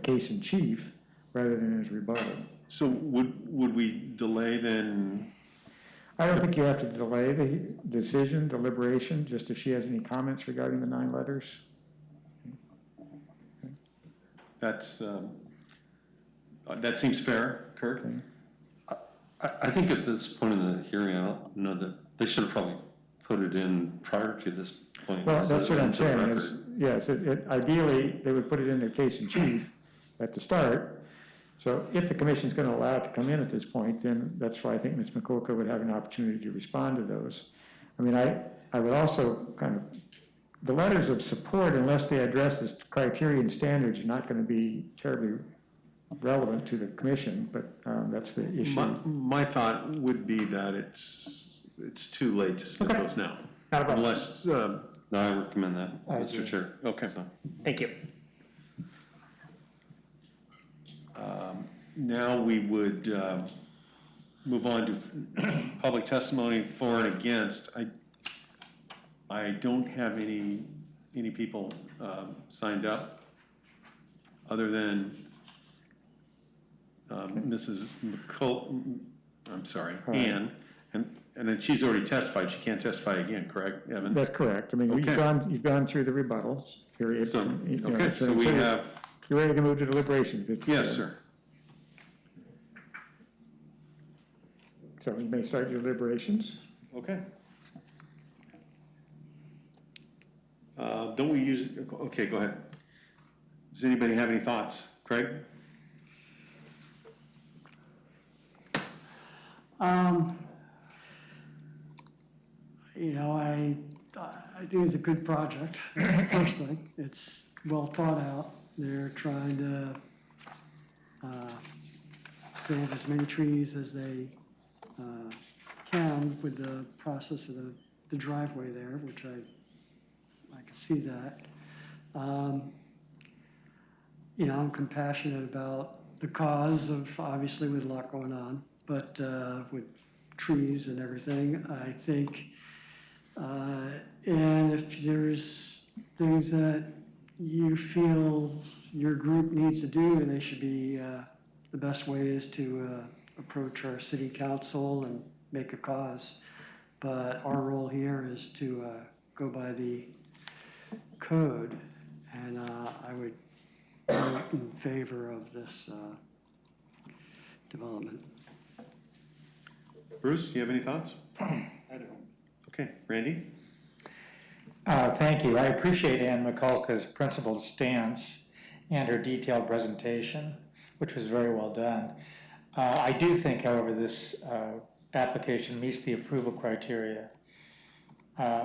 case in chief rather than as rebuttal. So would we delay then? I don't think you have to delay the decision, deliberation, just if she has any comments regarding the 9 letters. That's, that seems fair, Kurt? Okay. I think at this point in the hearing, I don't know that they should have probably put it in prior to this point. Well, that's what I'm Into the saying record. is, yes, ideally, they would put it in their case in chief at the start. So if the commission's going to allow it to come in at this point, then that's why I think Ms. McCulka would have an opportunity to respond to those. I mean, I would also kind of, the letters of support, unless they address this criteria and standards, are not going to be terribly relevant to the commission, but that's the issue. My thought would be that it's too late to submit those now. Unless, No, I recommend that, I Mr. agree. Chair. okay. So. Thank you. Now we would move on to public testimony for and against. I don't have any people signed up other than Mrs. McCullough, I'm sorry, Ann, and then she's already testified. She can't testify again, correct, Evan? That's correct. I mean, Okay. you've gone through the rebuttals period. So, You know, okay, so we have, You're ready to move to deliberations? yes, sir. So you may start your deliberations. Okay. Don't we use, okay, go ahead. Does anybody have any thoughts? Craig? You know, I think it's a good project. That's the first thing. It's well thought out. They're trying to save as many trees as they can with the process of the driveway there, which I can see that. You know, I'm compassionate about the cause of, obviously with a lot going on, but with trees and everything, I think, and if there's things that you feel your group needs to do, and they should be, the best way is to approach our city council and make a cause. But our role here is to go by the code, and I would vote in favor of this development. Bruce, do you have any thoughts? I don't. Okay, Randy? Thank you. I appreciate Ann McCulka's principled stance and her detailed presentation, which was very well done. I do think, however, this application meets the approval criteria.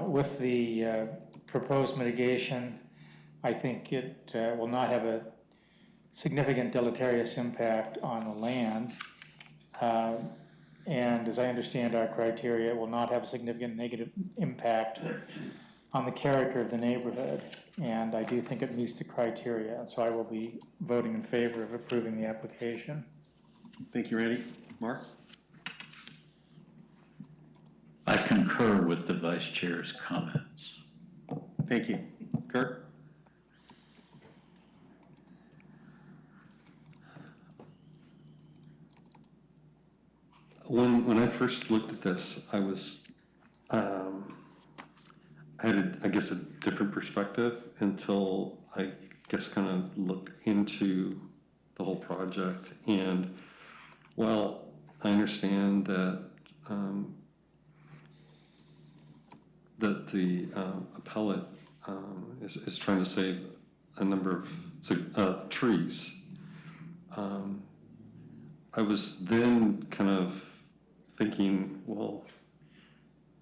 With the proposed mitigation, I think it will not have a significant deleterious impact on the land. And as I understand our criteria, it will not have a significant negative impact on the character of the neighborhood. And I do think it meets the criteria. And so I will be voting in favor of approving the application. Thank you, Randy. Mark? I concur with the Vice Chair's comments. Thank you. Kurt? When I first looked at this, I was, I had, I guess, a different perspective until I guess kind of looked into the whole project. And while I understand that that the appellate is trying to save a number of trees, I was then kind of thinking, well,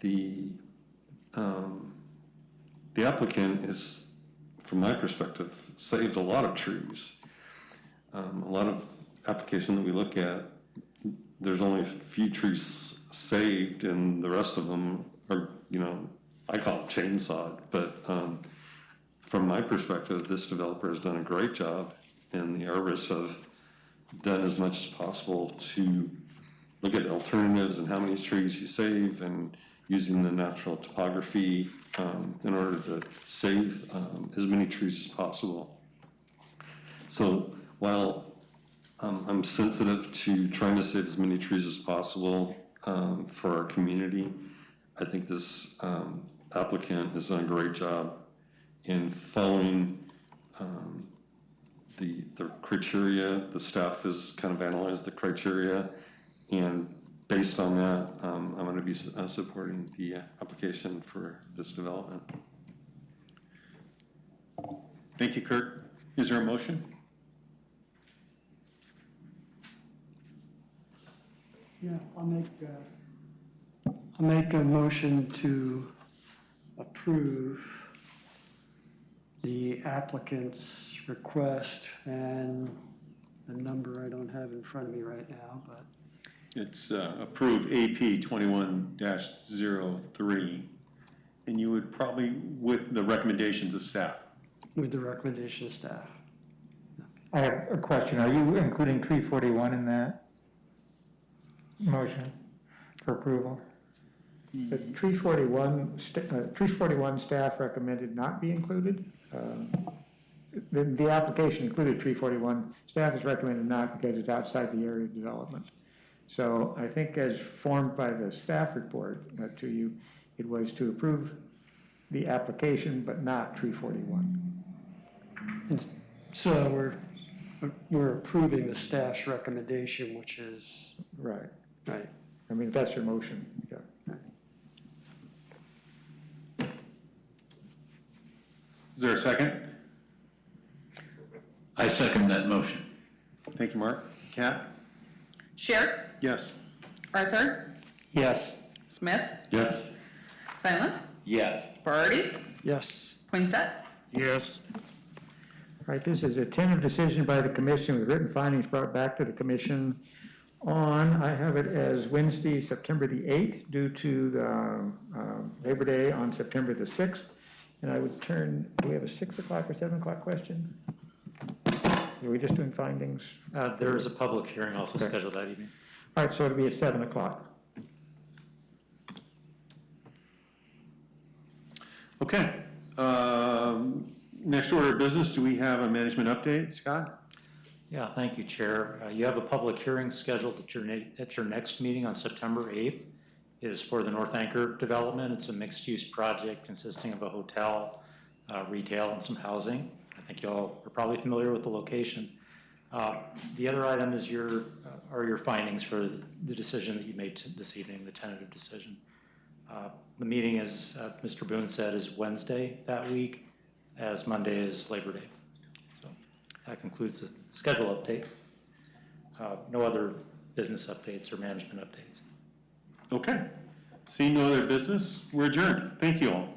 the applicant is, from my perspective, saved a lot of trees. A lot of applications that we look at, there's only a few trees saved, and the rest of them are, you know, I call it chainsawed. But from my perspective, this developer has done a great job, and the arborists have done as much as possible to look at alternatives and how many trees you save, and using the natural topography in order to save as many trees as possible. So While I'm sensitive to trying to save as many trees as possible for our community, I think this applicant has done a great job in following the criteria. The staff has kind of analyzed the criteria, and based on that, I'm going to be supporting the application for this development. Thank you, Kurt. Is there a motion? Yeah, I'll make a motion to approve the applicant's request, and the number I don't have in front of me right now, but It's approve AP 21-03, and you would probably, with the recommendations of staff. with the recommendation of staff. I have a question. Are you including tree 41 in that motion for approval? The tree 41 staff recommended not be included. The application included tree 41. Staff has recommended not because it's outside the area of development. So I think as formed by the staff report to you, it was to approve the application, but not tree 41. And so we're approving the staff's recommendation, which is, Right. right, I mean, if that's your motion, yeah. Is there a second? I second that motion. Thank you, Mark. Kat? Sherrick? Yes. Arthur? Yes. Smith? Yes. Silent? Yes. Barty? yes. Poinsett? Yes. All right, this is a tentative decision by the commission with written findings brought back to the commission on, I have it as Wednesday, September the 8th, due to the Labor Day on September the 6th. And I would turn, do we have a 6 o'clock or 7 o'clock question? Are we just doing findings? There is a public hearing also Okay. scheduled that evening. All right, so it'll be at 7 o'clock. Okay. Next order of business, do we have a management update, Scott? Yeah, thank you, Chair. You have a public hearing scheduled at your next meeting on September 8th. It is for the North Anchor development. It's a mixed-use project consisting of a hotel, retail, and some housing. I think you all are probably familiar with the location. The other item is your findings for the decision that you made this evening, the tentative decision. The meeting, as Mr. Boone said, is Wednesday that week, as Monday is Labor Day. So that concludes the schedule update. No other business updates or management updates. Okay. Seeing no other business, we're adjourned. Thank you all.